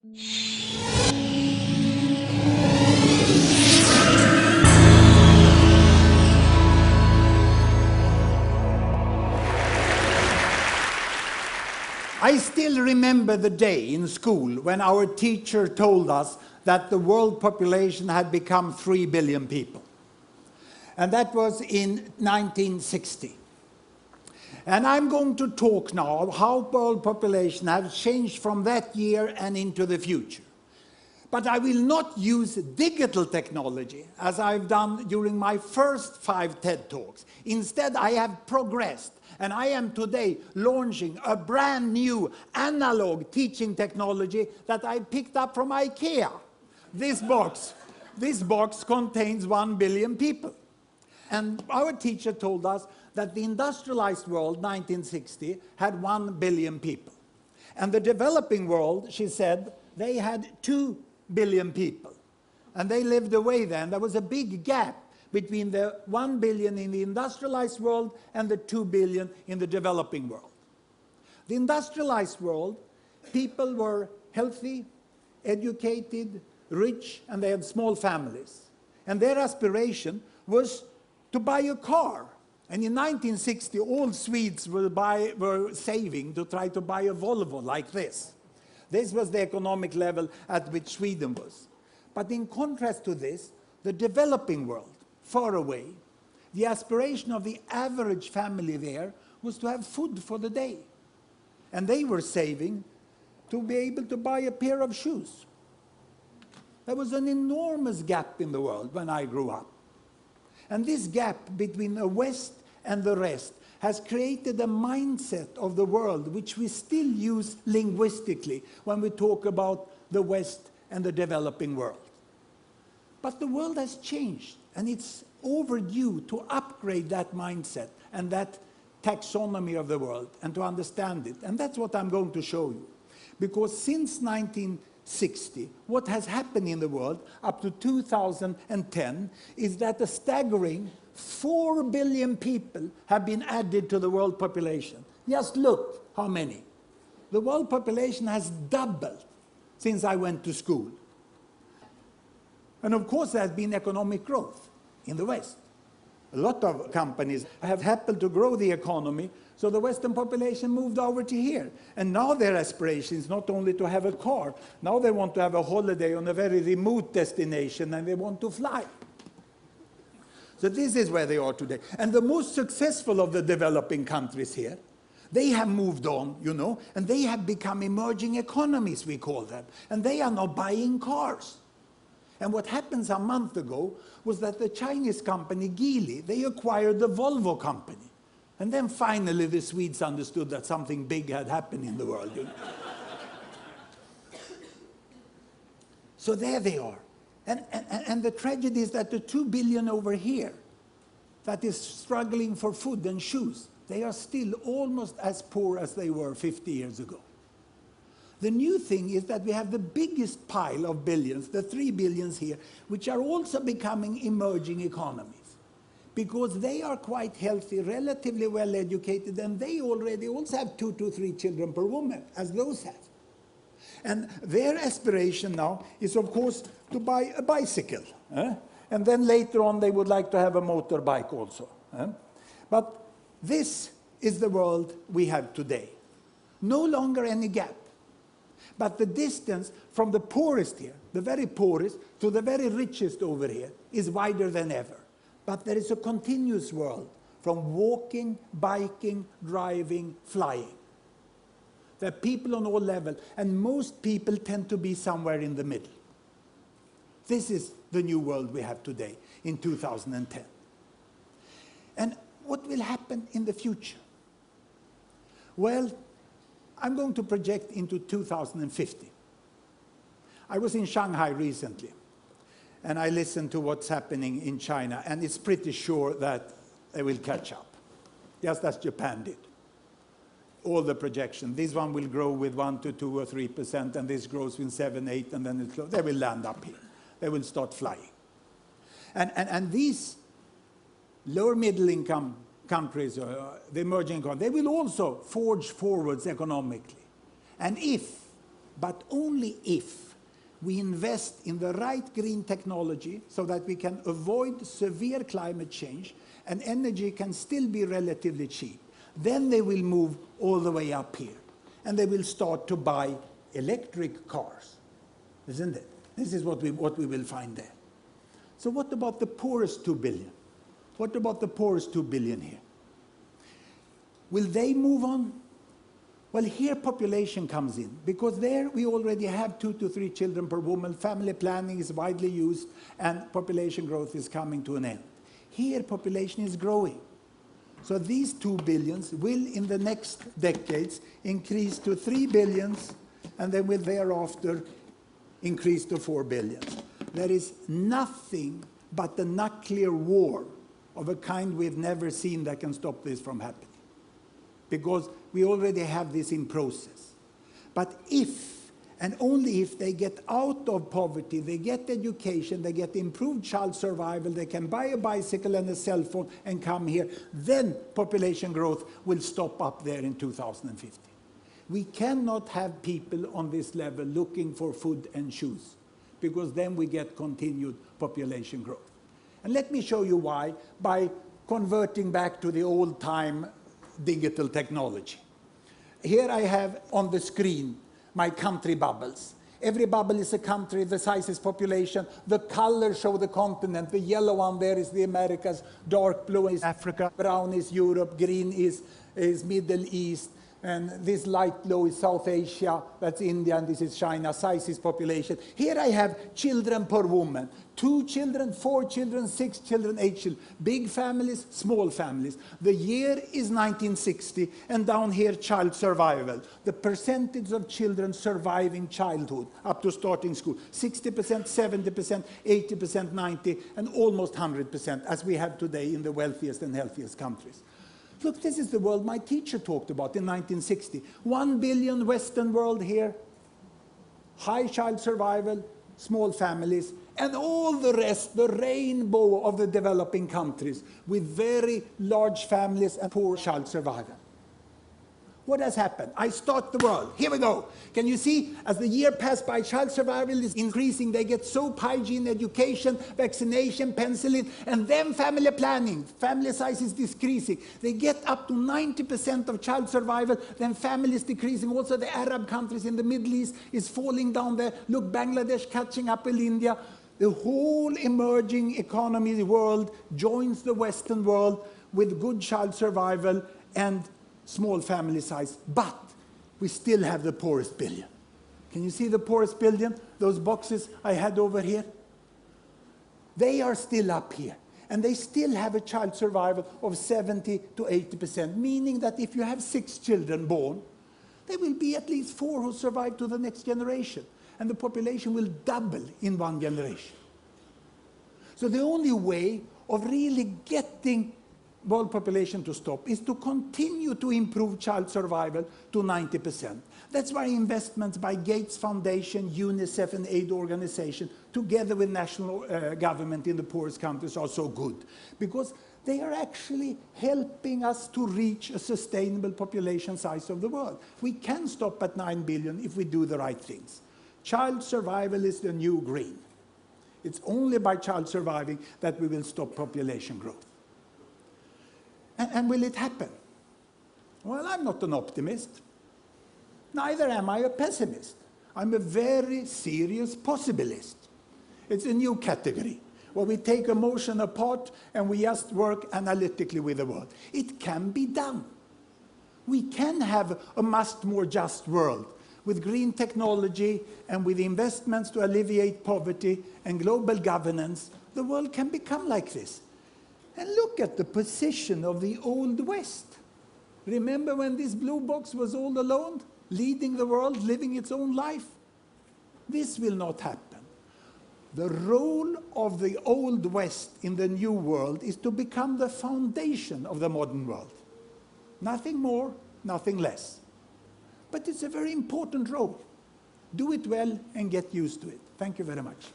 I still remember the day in school when our teacher told us that the world population had become 3 billion people. And that was in 1960. And I'm going to talk now how world population has changed from that year and into the future. But I will not use digital technology as I've done during my first 5 TED Talks. Instead, I have progressed. And I am today launching a brand new analog teaching technology that I picked up from IKEA. This box contains 1 billion people. And our teacher told us that the industrialized world, 1960, had 1 billion people. And the developing world, she said, they had 2 billion people. And they lived away then. There was a big gap between the 1 billion in the industrialized world and the 2 billion in the developing world. The industrialized world, people were healthy, educated, rich, and they had small families. And their aspiration was to buy a car. And in 1960, all Swedes were saving to try to buy a Volvo like this. This was the economic level at which Sweden was. But in contrast to this, the developing world, far away, the aspiration of the average family there was to have food for the day. And they were saving to be able to buy a pair of shoes. There was an enormous gap in the world when I grew up. And this gap between the West and the rest has created a mindset of the world which we still use linguistically when we talk about the West and the developing world. But the world has changed, and it's overdue to upgrade that mindset and that taxonomy of the world and to understand it. And that's what I'm going to show you. Because since 1960, what has happened in the world up to 2010 is that a staggering 4 billion people have been added to the world population. Just look how many. The world population has doubled since I went to school. And of course there has been economic growth in the West. A lot of companies have happened to grow the economy, so the Western population moved over to here. And now their aspiration is not only to have a car, now they want to have a holiday on a very remote destination and they want to fly. So this is where they are today. And the most successful of the developing countries here, they have moved on, you know, and they have become emerging economies, we call them. And they are now buying cars. And what happened a month ago was that the Chinese company Geely, they acquired the Volvo company. And then finally the Swedes understood that something big had happened in the world. You know? So there they are. And the tragedy is that the 2 billion over here that is struggling for food and shoes, they are still almost as poor as they were 50 years ago. The new thing is that we have the biggest pile of billions, the 3 billions here, which are also becoming emerging economies. Because they are quite healthy, relatively well educated, and they already also have 2 to 3 children per woman, as those have. And their aspiration now is, of course, to buy a bicycle. And then later on, they would like to have a motorbike also. But this is the world we have today. No longer any gap. But the distance from the poorest here, the very poorest, to the very richest over here, is wider than ever. But there is a continuous world from walking, biking, driving, flying. There are people on all levels, and most people tend to be somewhere in the middle. This is the new world we have today, in 2010. And what will happen in the future? Well, I'm going to project into 2050. I was in Shanghai recently, and I listened to what's happening in China, and it's pretty sure that they will catch up, just as Japan did. All the projections. This one will grow with 1 to 2 or 3%, and this grows with 7, 8, and then they will land up here. They will start flying. And these lower middle income countries, the emerging economies, they will also forge forwards economically. And if but only if we invest in the right green technology so that we can avoid severe climate change and energy can still be relatively cheap. Then they will move all the way up here, and they will start to buy electric cars, isn't it? This is what we will find there. So what about the poorest 2 billion? What about the poorest 2 billion here? Will they move on? Well, here population comes in, because there we already have 2 to 3 children per woman, family planning is widely used, and population growth is coming to an end. Here population is growing. So these 2 billions will in the next decades increase to 3 billions, and then will thereafter increase to 4 billions. There is nothing but the nuclear war of a kind we've never seen that can stop this from happening, because we already have this in process. But if, and only if, they get out of poverty, they get education, they get improved child survival, they can buy a bicycle and a cell phone and come here, then population growth will stop up there in 2050. We cannot have people on this level looking for food and shoes, because then we get continued population growth. And let me show you why, by converting back to the old-time digital technology. Here I have on the screen my country bubbles. Every bubble is a country, the size is population, the colors show the continent. The yellow one there is the Americas, dark blue is Africa, brown is Europe, green is Middle East, and this light blue is South Asia, that's India, and this is China. Size is population. Here I have children per woman. 2 children, 4 children, 6 children, 8 children. Big families, small families. The year is 1960, and down here child survival. The percentage of children surviving childhood up to starting school. 60%, 70%, 80%, 90%, and almost 100%, as we have today in the wealthiest and healthiest countries. Look, this is the world my teacher talked about in 1960. 1 billion Western world here, high child survival, small families, and all the rest, the rainbow of the developing countries, with very large families and poor child survival. What has happened? I start the world. Here we go. Can you see, as the year passed by, child survival is increasing. They get soap, hygiene, education, vaccination, penicillin, and then family planning. Family size is decreasing. They get up to 90% of child survival, then family is decreasing. Also the Arab countries in the Middle East is falling down there. Look, Bangladesh catching up with India. The whole emerging economy world joins the Western world with good child survival and small family size, but we still have the poorest billion. Can you see the poorest billion? Those boxes I had over here? They are still up here, and they still have a child survival of 70 to 80%, meaning that if you have 6 children born, there will be at least 4 who survive to the next generation, and the population will double in 1 generation. So the only way of really getting world population to stop is to continue to improve child survival to 90%. That's why investments by Gates Foundation, UNICEF and aid organization, together with national government in the poorest countries, are so good. Because they are actually helping us to reach a sustainable population size of the world. We can stop at 9 billion if we do the right things. Child survival is the new green. It's only by child surviving that we will stop population growth. And will it happen? Well, I'm not an optimist. Neither am I a pessimist. I'm a very serious possibilist. It's a new category, where we take emotion apart and we just work analytically with the world. It can be done. We can have a much more just world with green technology and with investments to alleviate poverty and global governance. The world can become like this. And look at the position of the Old West. Remember when this blue box was all alone, leading the world, living its own life? This will not happen. The role of the Old West in the New World is to become the foundation of the modern world. Nothing more, nothing less. But it's a very important role. Do it well and get used to it. Thank you very much.